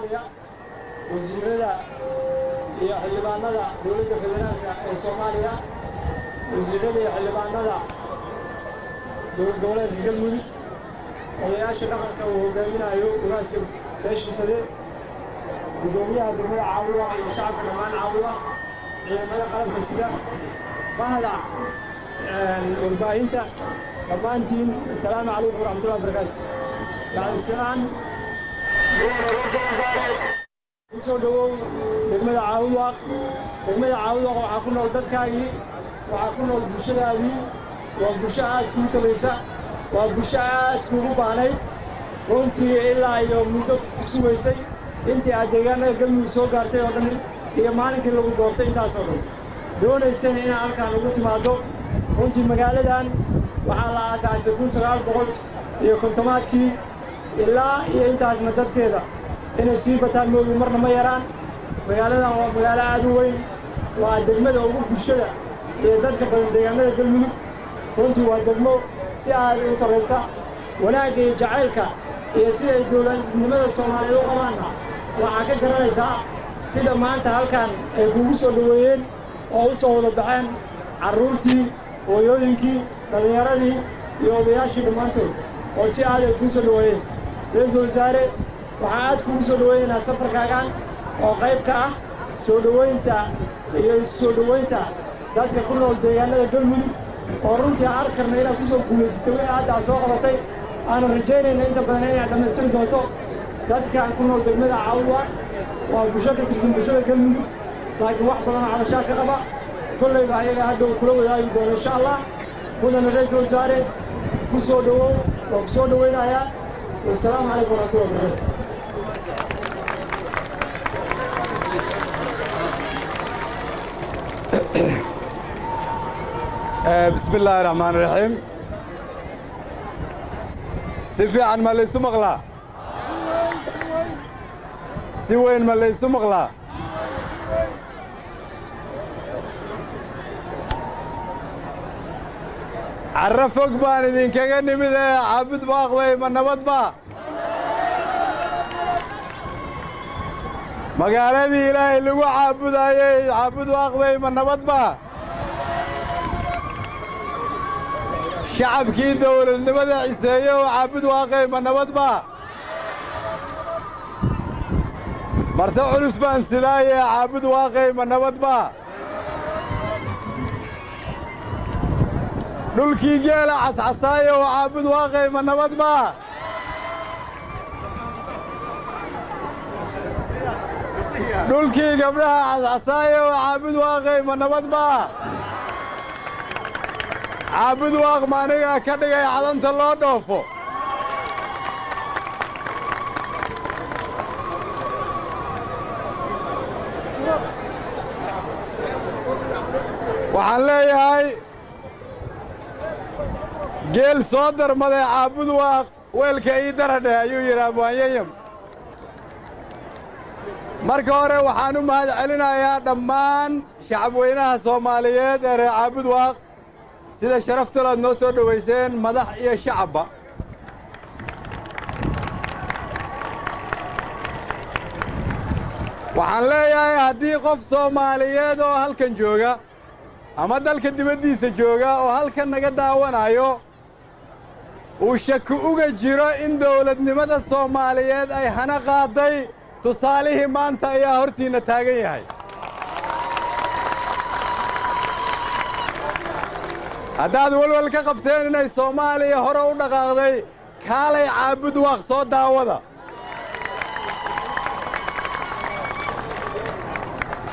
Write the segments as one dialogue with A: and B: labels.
A: Soomaaliya wasiirada iyo xildhibaanada dowladda federaalka ee Soomaaliya wasiirada iyo xildhibaanada dowladda galmudug odayaasha dhaqanka uu hogaaminayo uraaska beeshiisade gudoomiyaha degmada Caabuda iyo shacabka dhammaan Caabuda ciidamada qalabka sida bahda warbaahinta dhammaantiin assalaamu calaykum waraxmatullahi wabarakaatu gacan soo dhawow degmada Caabuda waxaa ku nool dadkaagii waxaa ku nool bulshadaadii waa bulsho aad kuu tabaysa waa bulsho aad kuugu baahnayd runtii ilaa iyo muddo ku sugaysay intii aad deegaanada galmudug soo gaartay oo dhan iyo maalinkii lagu doortay intaasoo dhan doonaysana inaan halkaan ugu timaado runtii magaaladan waxaa la aasaasay 1950 ilaa iyo intaasna dadkeeda inay sii bataan moogi marna ma yaraan magaaladan waa magaalo aad u weyn waa degmada ugu bulshada iyo dadka badan deegaanada galmudug runtii waa degmo si aad u sarraysa wanaagga iyo jacaylka iyo siday dowladnimada Soomaaliya u qabaanna waxaa ka garanaysaa sida maanta halkaan ay kugu soo dhaweeyeen oo u soo wada baxeen carruurtii hooyooyinkii dhallinyaradii iyo odayaashii dhammaantood oo si aad ay kuu soo dhaweeyeen ra-iisul wasaare waxaa aad kugu soo dhaweynaynaa safarkaagan oo qayb ka ah soo dhaweynta iyo soo dhaweynta dadka ku nool deegaanada galmudug oo runtii aan arkarna inaad ku soo guulaysatay wixii hadda aad soo qabatay aanan rajaynayna inta badan inaad dhammaystiri doonto dadkaan ku nool degmada Caabuda waa bulsho ka tirsan bulshada galmudug laakiin wax badan oo cabashaa ka qaba kollayba ayaga hadda uu kula wadaagi doono insha allah mudane ra-iisul wasaare ku soo dhawow waa ku soo dhaweynayaa wassalaamu calaykum waraxmatullahi wabarakaatu
B: بسم الله الرحمن الرحيم سيفي عن ما ليسو مغلا سوين ما ليسو مغلا عرفوك بان إذن كغني بذي عابد باقوي من نبض با مقالة دي إلهي لقو عابد آيه عابد باقوي من نبض با شعبكي دولة النبض عيسايا وعابد واقعي من نبض با مرتع علوس بان سلايا عابد واقعي من نبض با نلكي جيلا عسعسايا وعابد واقعي من نبض با نلكي قبلها عسعسايا وعابد واقعي من نبض با عابد واق مانيغا كدغاي عدنتا لو دhoofo waxaan leeyahay geel soo darmaday caabud waaq weelka ii daradhe ayuu yidhi abwaanyayam marka hore waxaan u mahad celinayaa dhammaan shacabweynaha Soomaaliyeed ee reer caabud waaq sida sharaftooda noo soo dhaweyseen madax iyo shacabba waxaan leeyahay haddii qof Soomaaliyeed oo halkan jooga ama dalka dibaddiisa jooga oo halkan naga daawanayo uu shaki uga jiro in dawladnimada Soomaaliyeed ay hana qaaday tusaalihii maanta ayaa hortiina taagan yahay haddaad walwal ka qabteen inay Soomaaliya hore u dhaqaaqday kaalay caabud waaq soo daawada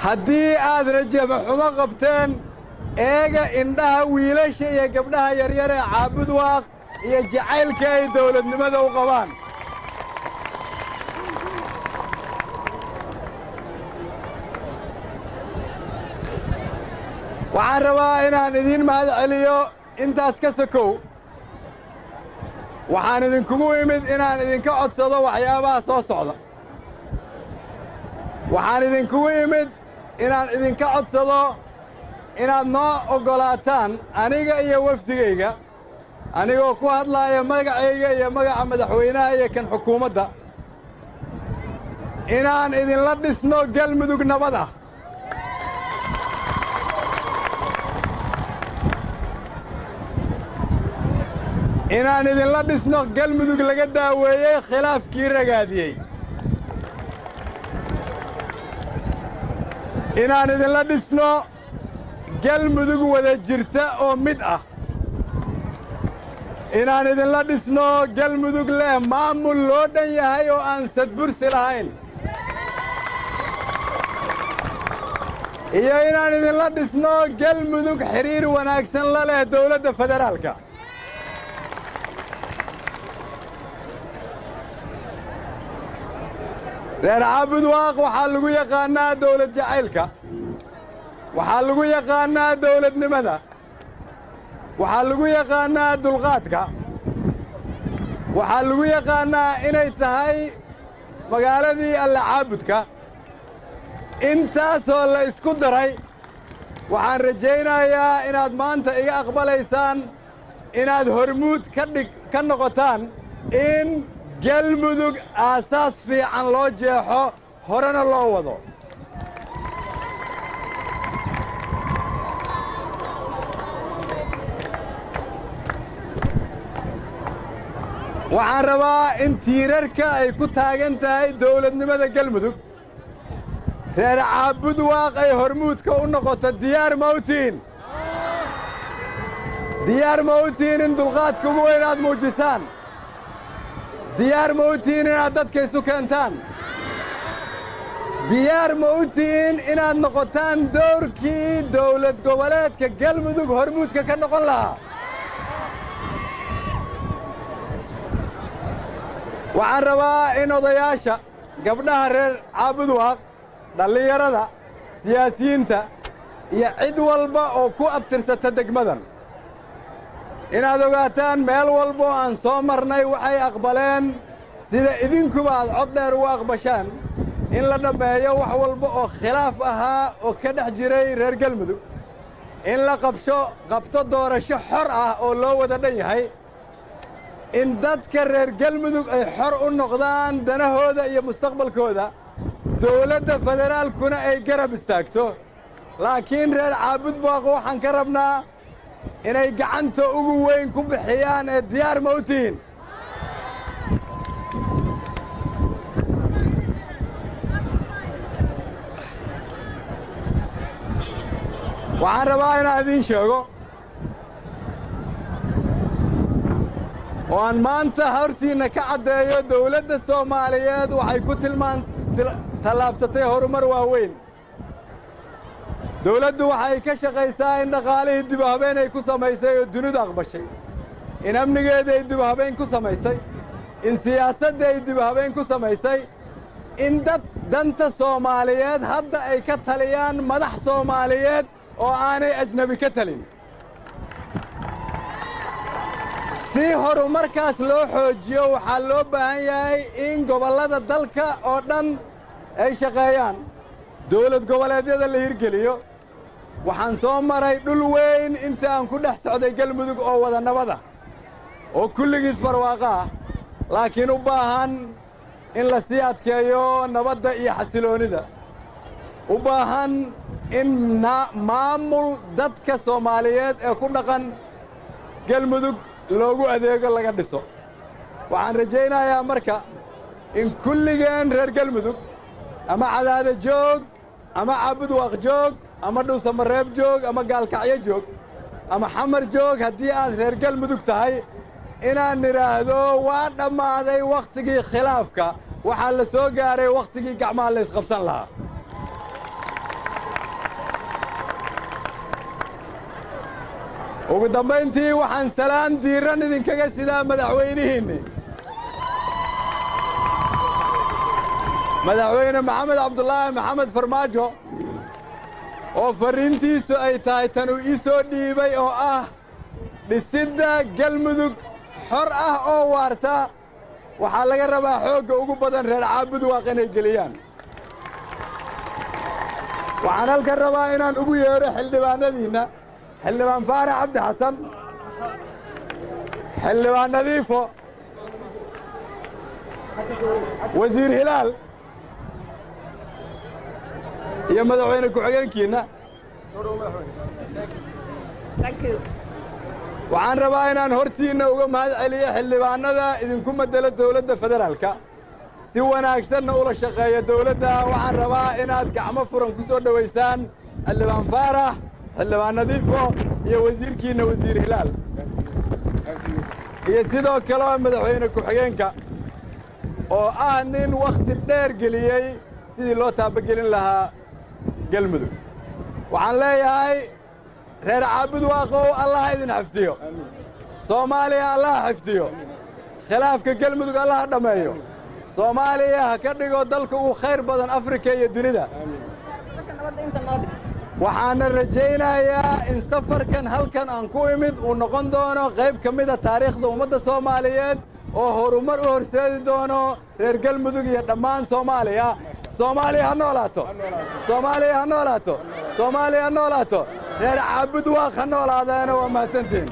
B: haddii aad rajab xumo qabteen eega indhaha wiilasha iyo gabdhaha yaryar ee caabud waaq iyo jacaylka ay dawladnimada u qabaan waxaan rabaa inaan idiin mahad celiyo intaas ka sokow waxaan idinkugu imid inaan idinka codsado waxyaabaha soo socda waxaan idinkugu imid inaan idinka codsado inaad noo oggolaataan aniga iyo wafdigayga anigoo ku hadlaaya magacayga iyo magaca madaxweynaha iyo kan xukuumadda inaan idinla dhisno galmudug nabad ah inaan idinla dhisno galmudug laga daaweeyey khilaafkii ragaadiyey inaan idinla dhisno galmudug wada jirta oo mid ah inaan idinla dhisno galmudug leh maamul loo dhan yahay oo aan sadbursi lahayn iyo inaan idinla dhisno galmudug xidhiir wanaagsan la leh dawladda federaalka reer caabudwaaq waxaa lagu yaqaannaa dawlad jacaylka waxaa lagu yaqaannaa dawladnimada waxaa lagu yaqaannaa dulqaadka waxaa lagu yaqaannaa inay tahay magaaladii alle caabudka intaasoo la isku daray waxaan rajaynayaa inaad maanta iga aqbalaysaan inaad hormuud ka noqotaan in galmudug aasaas fiican loo jeexo horena loo wado waxaan rabaa in tiirarka ay ku taagan tahay dawladnimada galmudug reer caabudwaaq ay hormuudka u noqoto diyaar mawtiin diyaar mawtiin in dulqaadka ugu weyn aad muujisaan diyaar ma u tihiin inaad dadka isu keentaan diyaar ma u tihiin inaad noqotaan dowrkii dawlad goboleedka galmudug hormuudka ka noqon lahaa waxaan rabaa in odayaasha gabdhaha reer caabudwaaq dhallinyarada siyaasiyiinta iyo cid walba oo ku abtirsata degmadan inaad ogaataan meel walba oo aan soo marnay waxay aqbaleen sida idinkuba aad cod dheer ugu aqbashaan in la dhammeeyo wax walba oo khilaaf ahaa oo ka dhex jiray reer galmudug in la qabto doorasho xor ah oo loo wada dhan yahay in dadka reer galmudug ay xor u noqdaan danahooda iyo mustaqbalkooda dawladda federaalkuna ay garab istaagto laakiin reer caabudwaaq waxaan ka rabnaa inay gacanta ugu weyn ku bixiyaan ee diyaar ma u tihiin waxaan rabaa inaan idiin sheego oo aan maanta hortiinna ka caddeeyo dawladda soomaaliyeed waxay ku tallaabsatay horumar waaweyn dawladdu waxay ka shaqaysaa in dhaqaalihii dib u habeen ay ku samaysay oo dunidu aqbashay in amnigeeda ay dib u habeen ku samaysay in siyaasadda ay dib u habeen ku samaysay in danta soomaaliyeed hadda ay ka taliyaan madax soomaaliyeed oo aanay ajnebi ka talin si horumarkaas loo xoojiyo waxaa loo baahan yahay in gobollada dalka oo dhan ay shaqeeyaan dawlad goboleedyada la hirgeliyo waxaan soo maray dhul weyn inta aan ku dhex socday galmudug oo wada nabad ah oo kulligiis barwaaqo ah laakiin u baahan in la sii adkeeyo nabadda iyo xasiloonnida u baahan in maamul dadka soomaaliyeed ee ku dhaqan galmudug loogu adeego laga dhiso waxaan rajaynayaa marka in kulligeen reer galmudug ama cadaada joog ama caabudwaaq joog ama dhuusamareeb joog ama gaalkacyo joog ama xamar joog haddii aad reer galmudug tahay inaan nidhaahdo waa dhammaaday wakhtigii khilaafka waxaa la soo gaaray wakhtigii gacmaha la isqabsan lahaa ugu dambayntii waxaan salaan diiran idinkaga sidaa madaxweynihiinni madaxweyne maxamed cabdulaahi maxamed farmaajo oo farriintiisu ay tahay tan uu ii soo dhiibay oo ah dhisidda galmudug xor ah oo waarta waxaa laga rabaa xoogga ugu badan reer caabudwaaq inay geliyaan waxaan halkan rabaa inaan ugu yeedho xildhibaanadiinna xildhibaan faarax cabdi xasan xildhibaan nadiifo wasiir hilaal iyo madaxweyne ku-xigeenkiinna waxaan rabaa inaan hortiinna uga mahad celiyo xildhibaannada idinku madela dawladda federaalka si wanaagsanna ula shaqeeya dawladda waxaan rabaa inaad gacmo furan ku soo dhowaysaan xildhibaan faarax xildhibaan nadiifo iyo wasiirkiinna wasiir hilaal iyo sidoo kale madaxweyne ku-xigeenka oo ah nin wakhti dheer geliyey sidii loo taabagelin lahaa galmudug waxaan leeyahay reer caabud waaqow allaha idin xifdiyo soomaaliya allaha xifdiyo khilaafka galmudug allaha dhammeeyo soomaaliya ha ka dhigo dalka ugu khayr badan afrika iyo dunida waxaana rajaynayaa in safarkan halkan aan ku imid uu noqon doono qayb ka mida taariikhda ummadda soomaaliyeed oo horumar u horseedi doono reer galmudug iyo dhammaan soomaaliya soomaaliya ha noolaato soomaaliya ha noolaato soomaaliya ha noolaato reer caabud waaq ha noolaadeena waa mahadsantihiin